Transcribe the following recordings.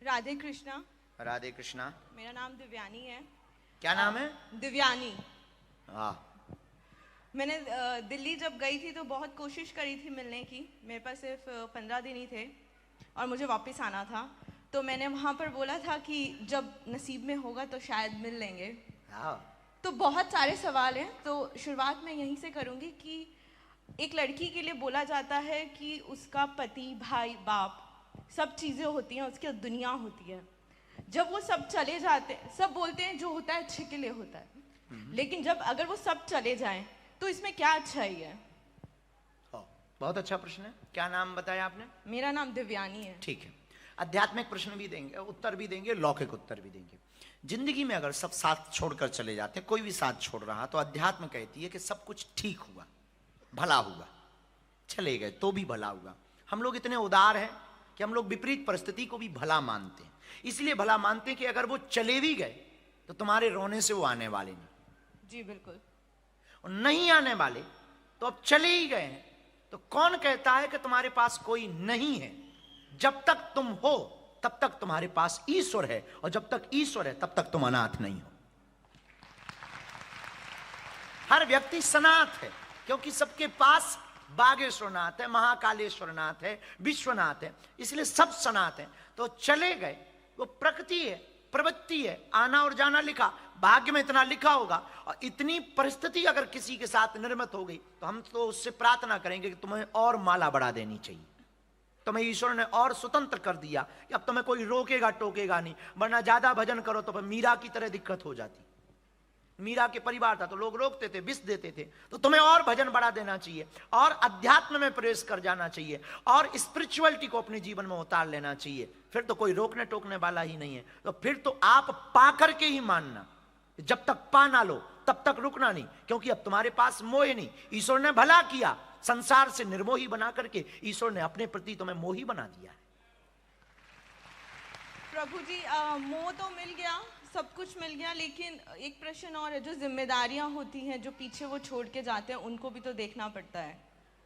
राधे कृष्णा। राधे कृष्णा। मेरा नाम दिव्यानी है। क्या नाम है? दिव्यानी। हाँ। मैंने दिल्ली जब गई थी तो बहुत कोशिश करी थी मिलने की। मेरे पास सिर्फ 15 दिन ही थे और मुझे वापस आना था। तो मैंने वहाँ पर बोला था कि जब नसीब में होगा तो शायद मिल लेंगे। हाँ। तो बहुत सारे सवाल हैं, तो शुरुआत मैं यहीं से करूँगी कि एक लड़की के लिए बोला जाता है कि उसका पति, भाई, बाप सब चीज़ें होती हैं, उसकी दुनिया होती है। जब वो सब चले जाते हैं, सब बोलते हैं जो होता है अच्छे के लिए होता है, लेकिन जब अगर वो सब चले जाएं तो इसमें क्या अच्छाई है? बहुत अच्छा प्रश्न है। क्या नाम बताया आपने? मेरा नाम दिव्यानी है। ठीक है। आध्यात्मिक प्रश्न भी देंगे, उत्तर भी देंगे, लौकिक उत्तर भी देंगे। जिंदगी में अगर सब साथ छोड़कर चले जाते हैं, कोई भी साथ छोड़ रहा, तो अध्यात्म कहती है कि सब कुछ ठीक हुआ, भला हुआ। चले गए तो भी भला हुआ। हम लोग इतने उदार हैं कि हम लोग विपरीत परिस्थिति को भी भला मानते हैं। इसलिए भला मानते हैं कि अगर वो चले भी गए तो तुम्हारे रोने से वो आने वाले नहीं। जी बिल्कुल। और नहीं आने वाले तो अब चले ही गए हैं, तो कौन कहता है कि तुम्हारे पास कोई नहीं है? जब तक तुम हो तब तक तुम्हारे पास ईश्वर है, और जब तक ईश्वर है तब तक तुम अनाथ नहीं हो। हर व्यक्ति सनाथ है, क्योंकि सबके पास बागेश्वरनाथ है, महाकालेश्वरनाथ है, विश्वनाथ है, इसलिए सब सनाथ है। तो चले गए, वो प्रकृति है, प्रवृत्ति है, आना और जाना लिखा, भाग्य में इतना लिखा होगा। और इतनी परिस्थिति अगर किसी के साथ निर्मित हो गई तो हम तो उससे प्रार्थना करेंगे कि तुम्हें और माला बढ़ा देनी चाहिए। तुम्हें ईश्वर ने और स्वतंत्र कर दिया कि अब तुम्हें कोई रोकेगा टोकेगा नहीं, वरना ज्यादा भजन करो तो फिर मीरा की तरह दिक्कत हो जाती। मीरा के परिवार था तो लोग रोकते थे, विष देते थे। तो तुम्हें और भजन बढ़ा देना चाहिए, और अध्यात्म में प्रवेश कर जाना चाहिए, और स्पिरिचुअलिटी को अपने जीवन में उतार लेना चाहिए। फिर तो कोई रोकने टोकने वाला ही नहीं है। तो फिर तो आप पा करके ही मानना, जब तक पा ना लो तब तक रुकना नहीं, क्योंकि अब तुम्हारे पास मोह नहीं। ईश्वर ने भला किया, संसार से निर्मोही बना करके ईश्वर ने अपने प्रति तुम्हें मोही बना दिया है। प्रभु जी, मोह तो मिल गया, सब कुछ मिल गया, लेकिन एक प्रश्न और है, जो जिम्मेदारियां होती हैं जो पीछे वो छोड़ के जाते हैं, उनको भी तो देखना पड़ता है।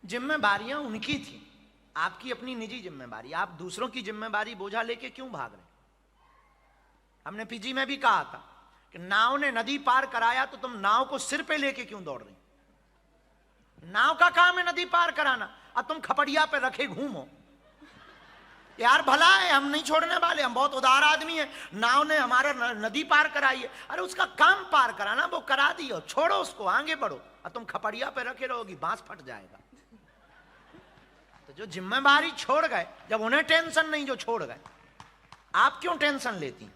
जिम्मेदारियां उनकी थी, आपकी अपनी निजी जिम्मेदारी। आप दूसरों की जिम्मेदारी बोझा लेके क्यों भाग रहे? हमने पीजी में भी कहा था कि नाव ने नदी पार कराया तो तुम नाव को सिर पे लेके क्यों दौड़ रही? नाव का काम है नदी पार कराना, और तुम खपड़िया पे रखे घूमो। यार भला है, हम नहीं छोड़ने वाले, हम बहुत उदार आदमी हैं। नाव ने हमारा नदी पार कराई है, अरे उसका काम पार कराना, वो करा दियो, छोड़ो उसको, आगे बढ़ो। और तुम खपड़िया पे रखे रहोगी, बांस फट जाएगा। तो जो जिम्मेदारी छोड़ गए, जब उन्हें टेंशन नहीं जो छोड़ गए, आप क्यों टेंशन लेती?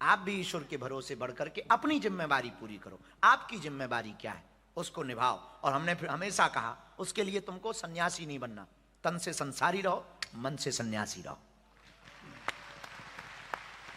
आप भी ईश्वर के भरोसे बढ़ करके अपनी जिम्मेदारी पूरी करो। आपकी जिम्मेदारी क्या है उसको निभाओ। और हमने फिर हमेशा कहा, उसके लिए तुमको सन्यासी नहीं बनना, तन से संसारी रहो, मन से सन्यासी रहो।